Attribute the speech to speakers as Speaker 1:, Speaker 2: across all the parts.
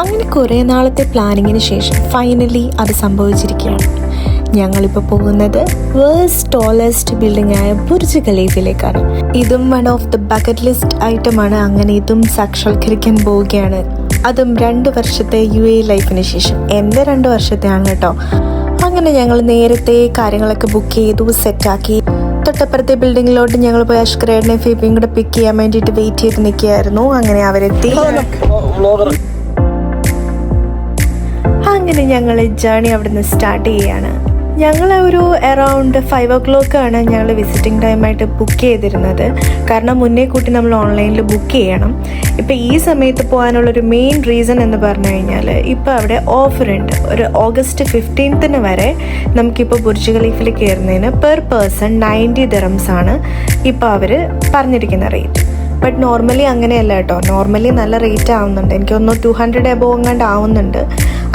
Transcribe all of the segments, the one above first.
Speaker 1: അങ്ങനെ കുറേ നാളത്തെ പ്ലാനിങ്ങിന് ശേഷം ഫൈനലി അത് സംഭവിച്ചിരിക്കുകയാണ്. ഞങ്ങളിപ്പോൾ പോകുന്നത് വേൾഡ്സ് ടോളസ്റ്റ് ബിൽഡിംഗ് ആയ ബുർജ് ഖലീഫയിലേക്കാണ്. ഇതും one of the bucket list ഐറ്റമാണ്. അങ്ങനെ ഇതും സാക്ഷാത്കരിക്കാൻ പോവുകയാണ്. അതും 2 വർഷത്തെ UAE ലൈഫിന് ശേഷം. എൻ്റെ 2 വർഷത്തെയാണ് കേട്ടോ. അങ്ങനെ ഞങ്ങൾ നേരത്തെ കാര്യങ്ങളൊക്കെ ബുക്ക് ചെയ്തു, സെറ്റാക്കി. തൊട്ടപ്പുറത്തെ ബിൽഡിങ്ങിലോട്ട് ഞങ്ങൾ പോയി അഷ്കരേടിനെയും ഫീബിയും കൂടെ പിക്ക് ചെയ്യാൻ വേണ്ടിയിട്ട് വെയിറ്റ് ചെയ്ത് നിൽക്കുകയായിരുന്നു. അങ്ങനെ അവരെത്തി. അങ്ങനെ ഞങ്ങൾ ജേർണി അവിടെ നിന്ന് സ്റ്റാർട്ട് ചെയ്യുകയാണ്. ഞങ്ങൾ ഒരു അറൗണ്ട് 5 o'clock ഞങ്ങൾ വിസിറ്റിംഗ് ടൈമായിട്ട് ബുക്ക് ചെയ്തിരുന്നത്. കാരണം മുന്നേ കൂട്ടി നമ്മൾ ഓൺലൈനിൽ ബുക്ക് ചെയ്യണം. ഇപ്പോൾ ഈ സമയത്ത് പോകാനുള്ളൊരു മെയിൻ റീസൺ എന്ന് പറഞ്ഞു കഴിഞ്ഞാൽ ഇപ്പോൾ അവിടെ ഓഫറുണ്ട്. ഒരു August 15th വരെ നമുക്കിപ്പോൾ ബുർജ് ഖലീഫിൽ കയറുന്നതിന് പെർ പേഴ്സൺ 90 dirhams ആണ് ഇപ്പോൾ അവർ പറഞ്ഞിരിക്കുന്ന റേറ്റ്. ബട്ട് നോർമലി അങ്ങനെയല്ല കേട്ടോ. നോർമലി നല്ല റേറ്റ് ആവുന്നുണ്ട്. എനിക്കൊന്ന് 200 above എങ്ങാണ്ട് ആവുന്നുണ്ട്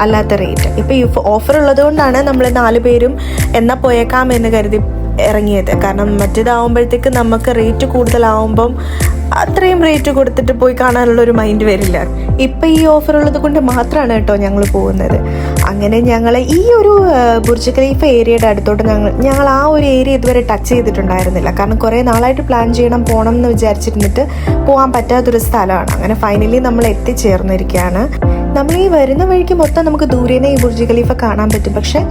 Speaker 1: അല്ലാത്ത റേറ്റ്. ഇപ്പോൾ ഈ ഓഫർ ഉള്ളത് കൊണ്ടാണ് നമ്മൾ 4 പേരും എന്നാൽ പോയേക്കാം എന്ന് കരുതി ഇറങ്ങിയത്. കാരണം മറ്റേതാവുമ്പോഴത്തേക്ക് നമുക്ക് റേറ്റ് കൂടുതലാവുമ്പം അത്രയും റേറ്റ് കൊടുത്തിട്ട് പോയി കാണാനുള്ളൊരു മൈൻഡ് വരില്ല. ഇപ്പം ഈ ഓഫർ ഉള്ളത് കൊണ്ട് മാത്രമാണ് കേട്ടോ ഞങ്ങൾ പോകുന്നത്. അങ്ങനെ ഞങ്ങൾ ഈ ഒരു ബുർജ് ഖലീഫ ഏരിയയുടെ അടുത്തോട്ട് ഞങ്ങൾ ആ ഒരു ഏരിയ ഇതുവരെ ടച്ച് ചെയ്തിട്ടുണ്ടായിരുന്നില്ല. കാരണം കുറേ നാളായിട്ട് പ്ലാൻ പോകണം എന്ന് വിചാരിച്ചിരുന്നിട്ട് പോകാൻ പറ്റാത്തൊരു സ്ഥലമാണ്. അങ്ങനെ ഫൈനലി നമ്മൾ എത്തിച്ചേർന്നിരിക്കുകയാണ്. നമ്മൾ ഈ വരുന്ന വഴിക്ക് മൊത്തം നമുക്ക് ദൂരേനെ ഈ ബുർജ് ഖലീഫ കാണാൻ പറ്റും. പക്ഷെ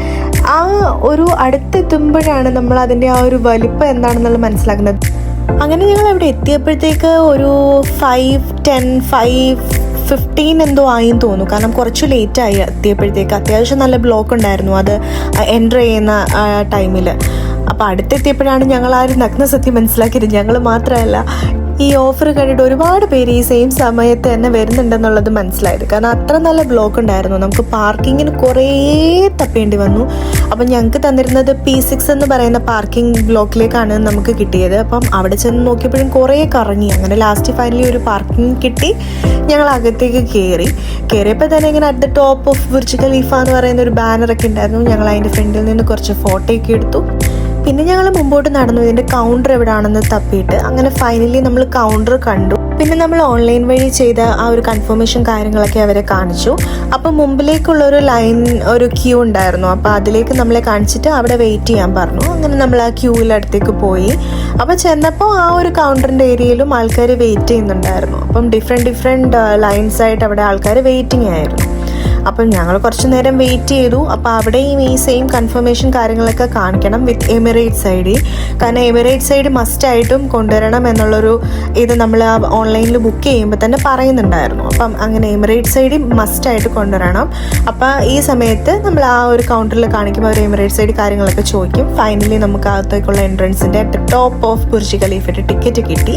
Speaker 1: ആ ഒരു അടുത്തെത്തുമ്പോഴാണ് നമ്മൾ അതിൻ്റെ ആ ഒരു വലിപ്പം എന്താണെന്നുള്ളത് മനസ്സിലാക്കുന്നത്. അങ്ങനെ ഞങ്ങൾ അവിടെ എത്തിയപ്പോഴത്തേക്ക് ഒരു 5:10, 5:15 എന്തോ ആയിന്ന് തോന്നുന്നു. കാരണം കുറച്ച് ലേറ്റായി എത്തിയപ്പോഴത്തേക്ക്. അത്യാവശ്യം നല്ല ബ്ലോക്ക് ഉണ്ടായിരുന്നു അത് എൻ്റർ ചെയ്യുന്ന ടൈമിൽ. അപ്പോൾ അടുത്തെത്തിയപ്പോഴാണ് ഞങ്ങൾ ആ ഒരു നഗ്ന സത്യം മനസ്സിലാക്കിയത്. ഞങ്ങൾ മാത്രമല്ല, ഈ ഓഫർ കണ്ടിട്ട് ഒരുപാട് പേര് ഈ സെയിം സമയത്ത് തന്നെ വരുന്നുണ്ടെന്നുള്ളത് മനസ്സിലായത്. കാരണം അത്ര നല്ല ബ്ലോക്ക് ഉണ്ടായിരുന്നു. നമുക്ക് പാർക്കിങ്ങിന് കുറേ തപ്പേണ്ടി വന്നു. അപ്പം ഞങ്ങൾക്ക് തന്നിരുന്നത് P6 എന്ന് പറയുന്ന പാർക്കിംഗ് ബ്ലോക്കിലേക്കാണ് നമുക്ക് കിട്ടിയത്. അപ്പം അവിടെ ചെന്ന് നോക്കിയപ്പോഴും കുറേ കറങ്ങി. അങ്ങനെ ലാസ്റ്റ് ഫൈനലി ഒരു പാർക്കിംഗ് കിട്ടി. ഞങ്ങൾ അകത്തേക്ക് കയറിയപ്പോൾ തന്നെ ഇങ്ങനെ at the top of Burj Khalifa എന്ന് പറയുന്ന ഒരു ബാനറൊക്കെ ഉണ്ടായിരുന്നു. ഞങ്ങൾ അതിൻ്റെ ഫ്രണ്ടിൽ നിന്ന് കുറച്ച് ഫോട്ടോയൊക്കെ എടുത്തു. പിന്നെ ഞങ്ങൾ മുമ്പോട്ട് നടന്നു, ഇതിൻ്റെ കൗണ്ടർ എവിടെയാണെന്ന് തപ്പിയിട്ട്. അങ്ങനെ ഫൈനലി നമ്മൾ കൗണ്ടർ കണ്ടു. പിന്നെ നമ്മൾ ഓൺലൈൻ വഴി ചെയ്ത ആ ഒരു കൺഫർമേഷൻ കാര്യങ്ങളൊക്കെ അവരെ കാണിച്ചു. അപ്പം മുമ്പിലേക്കുള്ളൊരു ഒരു ക്യൂ ഉണ്ടായിരുന്നു. അപ്പോൾ അതിലേക്ക് നമ്മളെ കാണിച്ചിട്ട് അവിടെ വെയിറ്റ് ചെയ്യാൻ പറഞ്ഞു. അങ്ങനെ നമ്മൾ ആ ക്യൂവിലടുത്തേക്ക് പോയി. അപ്പോൾ ചെന്നപ്പോൾ ആ ഒരു കൗണ്ടറിൻ്റെ ഏരിയയിലും ആൾക്കാർ വെയിറ്റ് ചെയ്യുന്നുണ്ടായിരുന്നു. അപ്പം ഡിഫറെൻറ്റ് ലൈൻസായിട്ട് അവിടെ ആൾക്കാർ വെയിറ്റിംഗ് ആയിരുന്നു. അപ്പം ഞങ്ങൾ കുറച്ച് നേരം വെയിറ്റ് ചെയ്തു. അപ്പോൾ അവിടെയും ഈ സെയിം കൺഫർമേഷൻ കാര്യങ്ങളൊക്കെ കാണിക്കണം വിത്ത് എമിറേറ്റ്സ് ID. കാരണം എമിറേറ്റ്സ് ID മസ്റ്റായിട്ടും കൊണ്ടുവരണം എന്നുള്ളൊരു ഇത് നമ്മൾ ഓൺലൈനിൽ ബുക്ക് ചെയ്യുമ്പോൾ തന്നെ പറയുന്നുണ്ടായിരുന്നു. അപ്പം അങ്ങനെ എമിറേറ്റ്സ് ID മസ്റ്റായിട്ട് കൊണ്ടുവരണം. അപ്പോൾ ഈ സമയത്ത് നമ്മൾ ആ ഒരു കൗണ്ടറിൽ കാണിക്കുമ്പോൾ അവർ എമിറേറ്റ്സ് ID കാര്യങ്ങളൊക്കെ ചോദിക്കും. ഫൈനലി നമുക്ക് അകത്തേക്കുള്ള എൻട്രൻസിൻ്റെ അറ്റ് ടോപ്പ് ഓഫ് ബുർജ് ഖലീഫയുടെ ടിക്കറ്റ് കിട്ടി.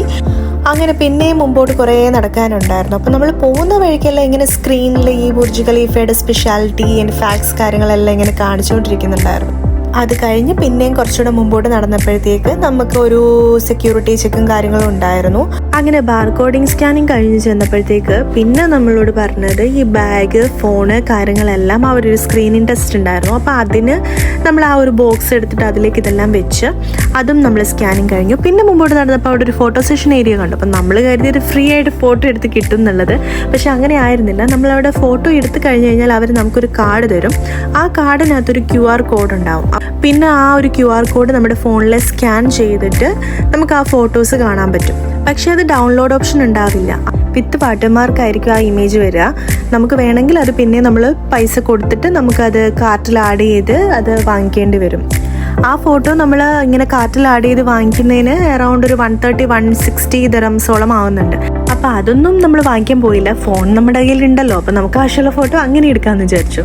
Speaker 1: അങ്ങനെ പിന്നെയും മുമ്പോട്ട് കുറേ നടക്കാനുണ്ടായിരുന്നു. അപ്പോൾ നമ്മൾ പോകുന്ന വഴിക്കെല്ലാം ഇങ്ങനെ സ്ക്രീനിൽ ഈ ബുർജ് ഖലീഫയുടെ സ്പെഷ്യാലിറ്റി ആൻഡ് ഫാക്ട്സ് കാര്യങ്ങളെല്ലാം ഇങ്ങനെ കാണിച്ചുകൊണ്ടിരിക്കുന്നുണ്ടായിരുന്നു. അത് കഴിഞ്ഞ് പിന്നെയും കുറച്ചുകൂടെ മുമ്പോട്ട് നടന്നപ്പോഴത്തേക്ക് നമുക്ക് ഒരു സെക്യൂരിറ്റി ചെക്കും കാര്യങ്ങളും ഉണ്ടായിരുന്നു. അങ്ങനെ ബാർകോഡിങ് സ്കാനിങ് കഴിഞ്ഞ് ചെന്നപ്പോഴത്തേക്ക് പിന്നെ നമ്മളോട് പറഞ്ഞത് ഈ ബാഗ്, ഫോണ് കാര്യങ്ങളെല്ലാം ആ ഒരു സ്ക്രീനിങ് ടെസ്റ്റ് ഉണ്ടായിരുന്നു. അപ്പോൾ അതിന് നമ്മൾ ആ ഒരു ബോക്സ് എടുത്തിട്ട് അതിലേക്ക് ഇതെല്ലാം വെച്ച് അതും നമ്മൾ സ്കാനിങ് കഴിഞ്ഞു. പിന്നെ മുമ്പോട്ട് നടന്നപ്പോൾ അവിടെ ഒരു ഫോട്ടോ സെഷൻ ഏരിയ കണ്ടു. അപ്പം നമ്മൾ കരുതിയൊരു ഫ്രീ ആയിട്ട് ഫോട്ടോ എടുത്ത് കിട്ടും എന്നുള്ളത്. പക്ഷെ അങ്ങനെ ആയിരുന്നില്ല. നമ്മളവിടെ ഫോട്ടോ എടുത്ത് കഴിഞ്ഞ് കഴിഞ്ഞാൽ അവർ നമുക്കൊരു കാർഡ് തരും. ആ കാർഡിനകത്തൊരു QR കോഡ് ഉണ്ടാവും. പിന്നെ ആ ഒരു QR കോഡ് നമ്മുടെ ഫോണിൽ സ്കാൻ ചെയ്തിട്ട് നമുക്ക് ആ ഫോട്ടോസ് കാണാൻ പറ്റും. പക്ഷെ അത് ഡൗൺലോഡ് ഓപ്ഷൻ ഉണ്ടാവില്ല. വിത്ത് വാട്ടർമാർക്കായിരിക്കും ആ ഇമേജ് വരിക. നമുക്ക് വേണമെങ്കിൽ അത് പിന്നെ നമ്മൾ പൈസ കൊടുത്തിട്ട് നമുക്കത് കാർട്ടിൽ ആഡ് ചെയ്ത് അത് വാങ്ങിക്കേണ്ടി വരും. ആ ഫോട്ടോ നമ്മൾ ഇങ്ങനെ കാർട്ടിൽ ആഡ് ചെയ്ത് വാങ്ങിക്കുന്നതിന് അറൗണ്ട് ഒരു 130-160 dirhamsോളം ആവുന്നുണ്ട്. അപ്പോൾ അതൊന്നും നമ്മൾ വാങ്ങിക്കാൻ പോയില്ല. ഫോൺ നമ്മുടെ കയ്യിൽ ഉണ്ടല്ലോ, അപ്പോൾ നമുക്ക് ആവശ്യമുള്ള ഫോട്ടോ അങ്ങനെ എടുക്കാമെന്ന് വിചാരിച്ചു.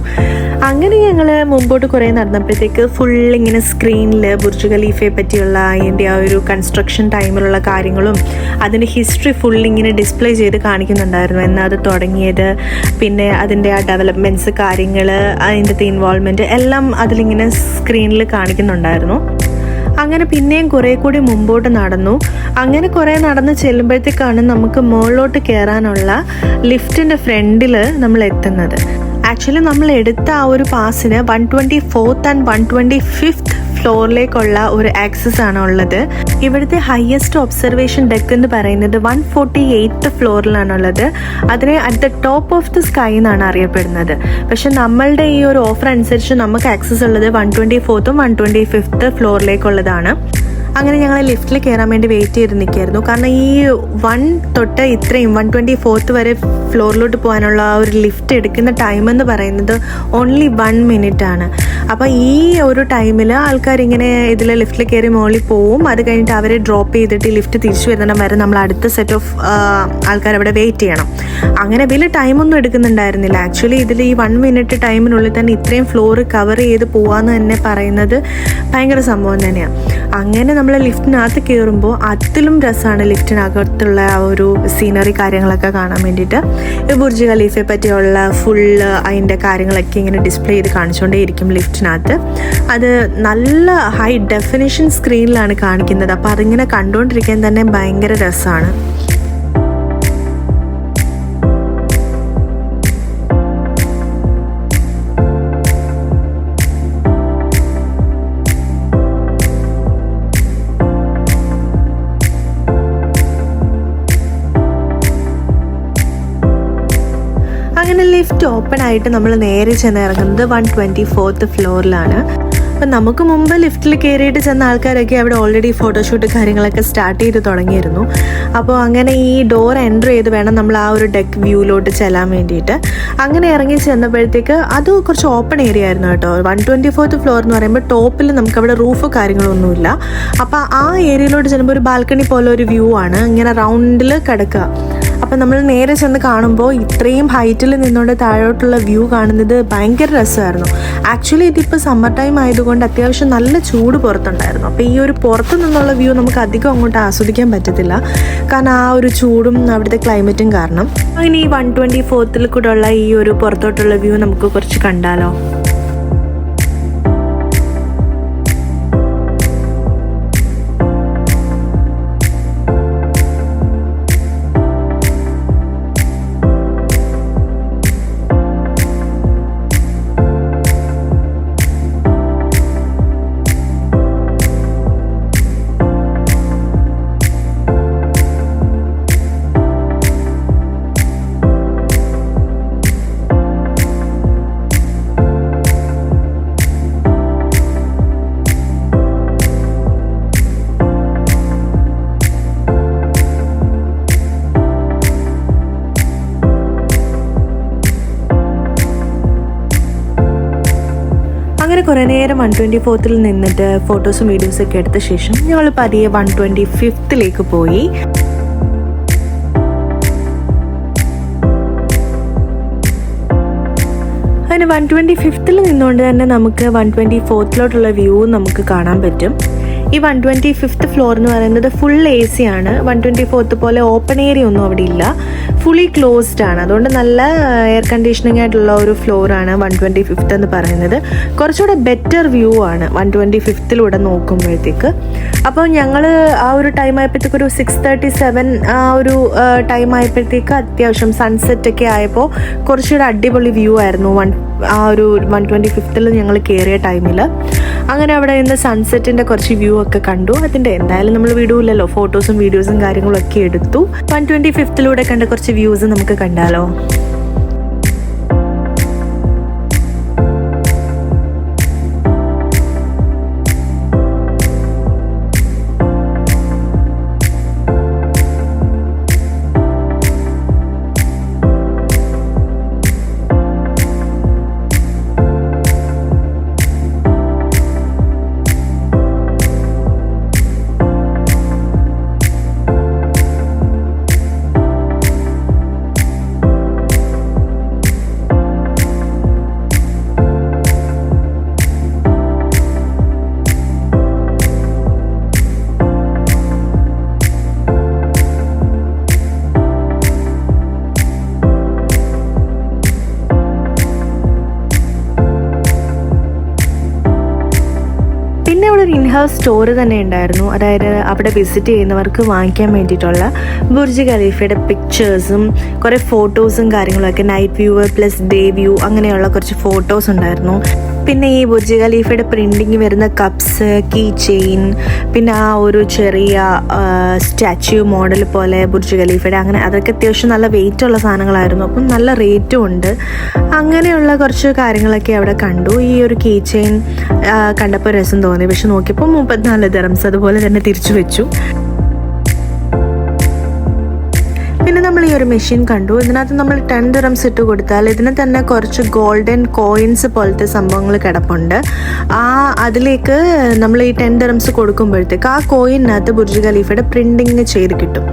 Speaker 1: അങ്ങനെ ഞങ്ങൾ മുമ്പോട്ട് കുറേ നടന്നപ്പോഴത്തേക്ക് ഫുൾ ഇങ്ങനെ സ്ക്രീനിൽ ബുർജ് ഖലീഫയെ പറ്റിയുള്ള അതിൻ്റെ ആ ഒരു കൺസ്ട്രക്ഷൻ ടൈമിലുള്ള കാര്യങ്ങളും അതിൻ്റെ ഹിസ്റ്ററി ഫുൾ ഇങ്ങനെ ഡിസ്പ്ലേ ചെയ്ത് കാണിക്കുന്നുണ്ടായിരുന്നു. എന്നാൽ അത് തുടങ്ങിയത്, പിന്നെ അതിൻ്റെ ആ ഡെവലപ്മെൻറ്റ്സ് കാര്യങ്ങൾ, അതിൻ്റെ ഇൻവോൾവ്മെൻറ്റ് എല്ലാം അതിലിങ്ങനെ സ്ക്രീനിൽ കാണിക്കുന്നുണ്ടായിരുന്നു. അങ്ങനെ പിന്നെയും കുറേ കൂടി മുമ്പോട്ട് നടന്നു. അങ്ങനെ കുറേ നടന്ന് ചെല്ലുമ്പോഴത്തേക്കാണ് നമുക്ക് മുകളിലോട്ട് കയറാനുള്ള ലിഫ്റ്റിൻ്റെ ഫ്രണ്ടിൽ നമ്മൾ എത്തുന്നത്. ആക്ച്വലി നമ്മൾ എടുത്ത ആ ഒരു പാസിന് 124th and 125th ഫ്ലോറിലേക്കുള്ള ഒരു ആക്സസ് ആണ് ഉള്ളത്. ഇവിടുത്തെ ഹയസ്റ്റ് ഒബ്സർവേഷൻ ഡെക്ക് എന്ന് പറയുന്നത് 148th ഫ്ലോറിലാണുള്ളത്. അതിനെ at the top of the sky എന്നാണ് അറിയപ്പെടുന്നത്. പക്ഷെ നമ്മളുടെ ഈ ഒരു ഓഫർ അനുസരിച്ച് നമുക്ക് ആക്സസ് ഉള്ളത് 124th 125th ഫ്ലോറിലേക്കുള്ളതാണ്. അങ്ങനെ ഞങ്ങൾ ലിഫ്റ്റിൽ കയറാൻ വേണ്ടി വെയിറ്റ് ചെയ്ത് നിൽക്കുകയായിരുന്നു. കാരണം ഈ 1 തൊട്ട് ഇത്രയും 124th വരെ ഫ്ലോറിലോട്ട് പോകാനുള്ള ആ ഒരു ലിഫ്റ്റ് എടുക്കുന്ന ടൈം എന്ന് പറയുന്നത് ഓൺലി 1 minute ആണ്. അപ്പോൾ ഈ ഒരു ടൈമിൽ ആൾക്കാരിങ്ങനെ ഇതിൽ ലിഫ്റ്റിൽ കയറി മുകളിൽ പോവും. അത് കഴിഞ്ഞിട്ട് അവരെ ഡ്രോപ്പ് ചെയ്തിട്ട് ലിഫ്റ്റ് തിരിച്ചു വരുന്നിടം വരെ നമ്മൾ അടുത്ത സെറ്റ് ഓഫ് ആൾക്കാർ അവിടെ വെയിറ്റ് ചെയ്യണം. അങ്ങനെ വലിയ ടൈമൊന്നും എടുക്കുന്നുണ്ടായിരുന്നില്ല. ആക്ച്വലി ഇതിൽ ഈ 1 minute ടൈമിനുള്ളിൽ തന്നെ ഇത്രയും ഫ്ലോർ കവർ ചെയ്ത് പോകാമെന്ന് തന്നെ പറയുന്നത് ഭയങ്കര സംഭവം തന്നെയാണ്. അങ്ങനെ നമ്മൾ ലിഫ്റ്റിനകത്ത് കയറുമ്പോൾ അതിലും രസമാണ് ലിഫ്റ്റിനകത്തുള്ള ആ ഒരു സീനറി കാര്യങ്ങളൊക്കെ കാണാൻ വേണ്ടിയിട്ട്. ബുർജ് ഖലീഫയെ പറ്റിയുള്ള ഫുള്ള് അതിൻ്റെ കാര്യങ്ങളൊക്കെ ഇങ്ങനെ ഡിസ്പ്ലേ ചെയ്ത് കാണിച്ചുകൊണ്ടേയിരിക്കും ലിഫ്റ്റിനകത്ത്. അത് നല്ല ഹൈ ഡെഫിനിഷൻ സ്ക്രീനിലാണ് കാണിക്കുന്നത്. അപ്പോൾ അതിങ്ങനെ കണ്ടുകൊണ്ടിരിക്കാൻ തന്നെ ഭയങ്കര രസമാണ്. അങ്ങനെ ലിഫ്റ്റ് ഓപ്പൺ ആയിട്ട് നമ്മൾ നേരെ ചെന്ന് ഇറങ്ങുന്നത് 124th ഫ്ലോറിലാണ്. അപ്പം നമുക്ക് മുമ്പ് ലിഫ്റ്റിൽ കയറിയിട്ട് ചെന്ന ആൾക്കാരൊക്കെ അവിടെ ഓൾറെഡി ഫോട്ടോഷൂട്ട് കാര്യങ്ങളൊക്കെ സ്റ്റാർട്ട് ചെയ്ത് തുടങ്ങിയിരുന്നു. അപ്പോൾ അങ്ങനെ ഈ ഡോർ എൻ്റർ ചെയ്ത് വേണം നമ്മൾ ആ ഒരു ഡെക്ക് വ്യൂയിലോട്ട് ചെല്ലാൻ വേണ്ടിയിട്ട്. അങ്ങനെ ഇറങ്ങി ചെന്നപ്പോഴത്തേക്ക് അത് കുറച്ച് ഓപ്പൺ ഏരിയ ആയിരുന്നു കേട്ടോ. 124th ഫ്ലോർ എന്ന് പറയുമ്പോൾ ടോപ്പിൽ നമുക്കവിടെ റൂഫ് കാര്യങ്ങളൊന്നുമില്ല. അപ്പോൾ ആ ഏരിയയിലോട്ട് ചെല്ലുമ്പോൾ ഒരു ബാൽക്കണി പോലെ ഒരു വ്യൂ ആണ്, ഇങ്ങനെ റൗണ്ടിൽ കിടക്കുക. അപ്പം നമ്മൾ നേരെ ചെന്ന് കാണുമ്പോൾ ഇത്രയും ഹൈറ്റിൽ നിന്നുകൊണ്ട് താഴോട്ടുള്ള വ്യൂ കാണുന്നത് ഭയങ്കര രസമായിരുന്നു. ആക്ച്വലി ഇതിപ്പോൾ സമ്മർ ടൈം ആയതുകൊണ്ട് അത്യാവശ്യം നല്ല ചൂട് പുറത്തുണ്ടായിരുന്നു. അപ്പോൾ ഈ ഒരു പുറത്തു നിന്നുള്ള വ്യൂ നമുക്ക് അധികം അങ്ങോട്ട് ആസ്വദിക്കാൻ പറ്റത്തില്ല, കാരണം ആ ഒരു ചൂടും അവിടുത്തെ ക്ലൈമറ്റും കാരണം. അങ്ങനെ ഈ 124th കൂടെ ഉള്ള ഈ ഒരു പുറത്തോട്ടുള്ള വ്യൂ നമുക്ക് കുറച്ച് കണ്ടാലോ. അങ്ങനെ കുറേ നേരം 124th നിന്നിട്ട് ഫോട്ടോസും വീഡിയോസൊക്കെ എടുത്ത ശേഷം ഞങ്ങൾ പതിയെ 125th പോയി. അങ്ങനെ 125th നിന്നുകൊണ്ട് തന്നെ നമുക്ക് 124th വ്യൂ നമുക്ക് കാണാൻ പറ്റും. ഈ 125th ഫ്ലോർ എന്ന് പറയുന്നത് ഫുൾ AC ആണ്. 124th പോലെ ഓപ്പൺ ഏരിയ ഒന്നും അവിടെ ഇല്ല, ഫുള്ളി ക്ലോസ്ഡ് ആണ്. അതുകൊണ്ട് നല്ല എയർ കണ്ടീഷനിങ് ആയിട്ടുള്ള ഒരു ഫ്ലോറാണ് 125th എന്ന് പറയുന്നത്. കുറച്ചുകൂടെ ബെറ്റർ വ്യൂ ആണ് 125th നോക്കുമ്പോഴത്തേക്ക്. അപ്പോൾ ഞങ്ങൾ ആ ഒരു ടൈം ആയപ്പോഴത്തേക്ക് ഒരു 6:37 ആ ഒരു ടൈം ആയപ്പോഴത്തേക്ക് അത്യാവശ്യം സൺസെറ്റൊക്കെ ആയപ്പോൾ കുറച്ചുകൂടെ അടിപൊളി വ്യൂ ആയിരുന്നു ആ ഒരു 125th ഞങ്ങൾ കയറിയ ടൈമിൽ. അങ്ങനെ അവിടെ നിന്ന് സൺസെറ്റിൻ്റെ കുറച്ച് വ്യൂ ഒക്കെ കണ്ടു. അതിൻ്റെ എന്തായാലും നമ്മൾ വിടൂല്ലല്ലോ, ഫോട്ടോസും വീഡിയോസും കാര്യങ്ങളും ഒക്കെ എടുത്തു. 125th കണ്ട കുറച്ച് വ്യൂസ് നമുക്ക് കണ്ടാലോ. പിന്നെ അവിടെ ഒരു ഇൻഹൗസ് സ്റ്റോർ തന്നെ ഉണ്ടായിരുന്നു. അതായത് അവിടെ വിസിറ്റ് ചെയ്യുന്നവർക്ക് വാങ്ങിക്കാൻ വേണ്ടിയിട്ടുള്ള ബുർജ് ഖലീഫയുടെ പിക്ചേഴ്സും കുറേ ഫോട്ടോസും കാര്യങ്ങളൊക്കെ, night view plus day view അങ്ങനെയുള്ള കുറച്ച് ഫോട്ടോസ് ഉണ്ടായിരുന്നു. പിന്നെ ഈ ബുർജ് ഖലീഫയുടെ പ്രിൻറ്റിങ് വരുന്ന കപ്സ്, കീ ചെയിൻ, പിന്നെ ആ ഒരു ചെറിയ സ്റ്റാച്യു മോഡൽ പോലെ ബുർജ് ഖലീഫയുടെ, അങ്ങനെ അതൊക്കെ അത്യാവശ്യം നല്ല വെയിറ്റ് ഉള്ള സാധനങ്ങളായിരുന്നു. അപ്പം നല്ല റേറ്റും ഉണ്ട്. അങ്ങനെയുള്ള കുറച്ച് കാര്യങ്ങളൊക്കെ അവിടെ കണ്ടു. ഈ ഒരു കീ ചെയിൻ കണ്ടപ്പോൾ രസം തോന്നി, പക്ഷെ നോക്കിയപ്പോൾ 34 ദിർഹംസ്, അതുപോലെ തന്നെ തിരിച്ചു വെച്ചു. പിന്നെ നമ്മൾ ഈ ഒരു മെഷീൻ കണ്ടു. ഇതിനകത്ത് നമ്മൾ 10 ദിർഹംസ് ഇട്ട് കൊടുത്താൽ ഇതിന് തന്നെ കുറച്ച് ഗോൾഡൻ കോയിൻസ് പോലത്തെ സംഭവങ്ങൾ കിടപ്പുണ്ട്. അതിലേക്ക് നമ്മൾ ഈ 10 ദിർഹംസ് കൊടുക്കുമ്പോഴത്തേക്ക് ആ കോയിനകത്ത് ബുർജ് ഖലീഫയുടെ പ്രിൻറ്റിങ് ചെയ്ത് കിട്ടും.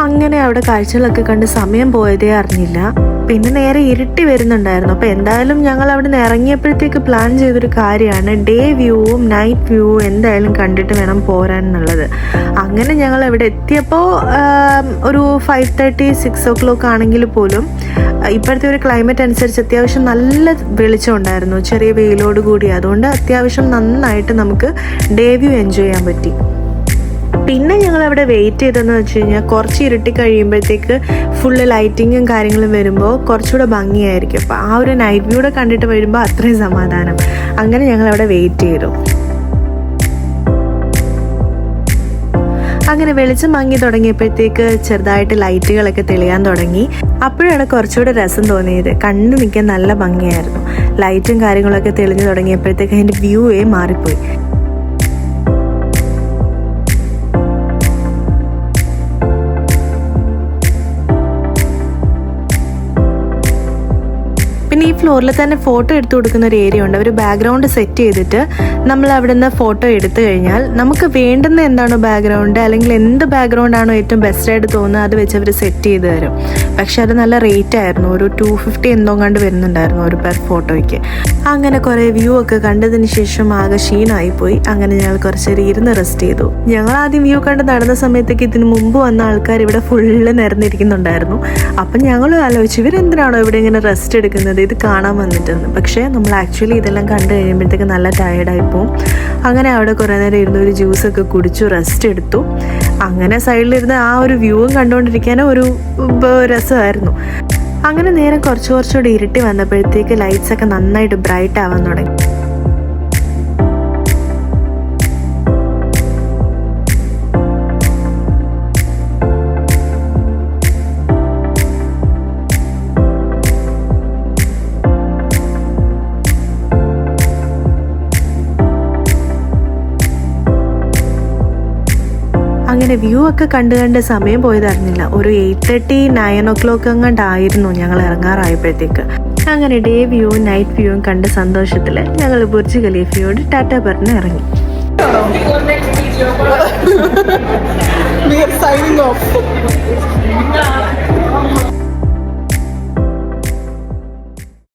Speaker 1: അങ്ങനെ അവിടെ കാഴ്ചകളൊക്കെ കണ്ട് സമയം പോയതേ അറിഞ്ഞില്ല. പിന്നെ നേരെ ഇരുട്ടി വരുന്നുണ്ടായിരുന്നു. അപ്പോൾ എന്തായാലും ഞങ്ങൾ അവിടെ നിന്ന് ഇറങ്ങിയപ്പോഴത്തേക്ക് പ്ലാൻ ചെയ്തൊരു കാര്യമാണ് ഡേ വ്യൂവും നൈറ്റ് വ്യൂവും എന്തായാലും കണ്ടിട്ട് വേണം പോരാൻ എന്നുള്ളത്. അങ്ങനെ ഞങ്ങൾ അവിടെ എത്തിയപ്പോൾ ഒരു 5:30, 6 o'clock ആണെങ്കിൽ പോലും ഇപ്പോഴത്തെ ഒരു ക്ലൈമറ്റ് അനുസരിച്ച് അത്യാവശ്യം നല്ല വെളിച്ചം ഉണ്ടായിരുന്നു, ചെറിയ വെയിലോട് കൂടി. അതുകൊണ്ട് അത്യാവശ്യം നന്നായിട്ട് നമുക്ക് ഡേ വ്യൂ എൻജോയ് ചെയ്യാൻ പറ്റി. പിന്നെ ഞങ്ങൾ അവിടെ വെയിറ്റ് ചെയ്തതെന്ന് വെച്ച് കഴിഞ്ഞാൽ കുറച്ച് ഇരുട്ടി കഴിയുമ്പോഴത്തേക്ക് ഫുള്ള് ലൈറ്റിങ്ങും കാര്യങ്ങളും വരുമ്പോൾ കുറച്ചുകൂടെ ഭംഗിയായിരിക്കും. അപ്പോൾ ആ ഒരു നൈറ്റ് വ്യൂ കൂടെ കണ്ടിട്ട് വരുമ്പോൾ അത്രയും സമാധാനം. അങ്ങനെ ഞങ്ങൾ അവിടെ വെയിറ്റ് ചെയ്തു. അങ്ങനെ വെളിച്ചം മങ്ങി തുടങ്ങിയപ്പോഴത്തേക്ക് ചെറുതായിട്ട് ലൈറ്റുകളൊക്കെ തെളിയാൻ തുടങ്ങി. അപ്പോഴാണ് കുറച്ചുകൂടെ രസം തോന്നിയത്. കണ്ടു നിൽക്കാൻ നല്ല ഭംഗിയായിരുന്നു. ലൈറ്റും കാര്യങ്ങളൊക്കെ തെളിഞ്ഞു തുടങ്ങിയപ്പോഴത്തേക്ക് അതിൻ്റെ വ്യൂവേ മാറിപ്പോയി. പിന്നെ ഈ ഫ്ലോറിൽ തന്നെ ഫോട്ടോ എടുത്തു കൊടുക്കുന്ന ഒരു ഏരിയ ഉണ്ട്. അവർ ബാക്ക്ഗ്രൗണ്ട് സെറ്റ് ചെയ്തിട്ട് നമ്മൾ അവിടെ നിന്ന് ഫോട്ടോ എടുത്തു കഴിഞ്ഞാൽ നമുക്ക് വേണ്ടുന്ന എന്താണോ ബാക്ക്ഗ്രൗണ്ട്, അല്ലെങ്കിൽ എന്ത് ബാക്ക്ഗ്രൗണ്ട് ആണോ ഏറ്റവും ബെസ്റ്റായിട്ട് തോന്നുന്നത് അത് വെച്ച് അവർ സെറ്റ് ചെയ്ത് തരും. പക്ഷെ അത് നല്ല റേറ്റ് ആയിരുന്നു. ഒരു 250 എന്തോ കണ്ട് വരുന്നുണ്ടായിരുന്നു ഒരു പെർ ഫോട്ടോയ്ക്ക്. അങ്ങനെ കുറേ വ്യൂ ഒക്കെ കണ്ടതിന് ശേഷം ആകെ ക്ഷീണമായിപ്പോയി. അങ്ങനെ ഞങ്ങൾ കുറച്ചേരം ഇരുന്ന് റെസ്റ്റ് ചെയ്തു. ഞങ്ങൾ ആദ്യം വ്യൂ കണ്ട് നടന്ന സമയത്തേക്ക് ഇതിന് മുമ്പ് വന്ന ആൾക്കാർ ഇവിടെ ഫുള്ള് നിരന്നിരിക്കുന്നുണ്ടായിരുന്നു. അപ്പം ഞങ്ങൾ ആലോചിച്ചു ഇവരെന്തിനാണോ ഇവിടെ ഇങ്ങനെ റെസ്റ്റ് എടുക്കുന്നത്, ഇത് കാണാൻ വന്നിട്ടുണ്ട്. പക്ഷേ നമ്മൾ ആക്ച്വലി ഇതെല്ലാം കണ്ടു കഴിയുമ്പോഴത്തേക്ക് നല്ല ടയേർഡായി പോകും. അങ്ങനെ അവിടെ കുറേ നേരം ഇരുന്ന് ഒരു ജ്യൂസൊക്കെ കുടിച്ചു റെസ്റ്റ് എടുത്തു. അങ്ങനെ സൈഡിലിരുന്ന് ആ ഒരു വ്യൂവും കണ്ടുകൊണ്ടിരിക്കാനും ഒരു രസമായിരുന്നു. അങ്ങനെ നേരം കുറച്ചുകൂടെ ഇരുട്ടി വന്നപ്പോഴത്തേക്ക് ലൈറ്റ്സൊക്കെ നന്നായിട്ട് ബ്രൈറ്റ് ആവാൻ തുടങ്ങി. അങ്ങനെ വ്യൂ ഒക്കെ കണ്ട് സമയം പോയതറിഞ്ഞില്ല. ഒരു 8:30, 9 o'clock അങ്ങോട്ടായിരുന്നു ഞങ്ങൾ ഇറങ്ങാറായപ്പോഴത്തേക്ക്. അങ്ങനെ ഡേ വ്യൂവും നൈറ്റ് വ്യൂവും കണ്ട സന്തോഷത്തിൽ ഞങ്ങൾ ബുർജ് ഖലീഫയോട് ടാറ്റ പറഞ്ഞ് ഇറങ്ങി.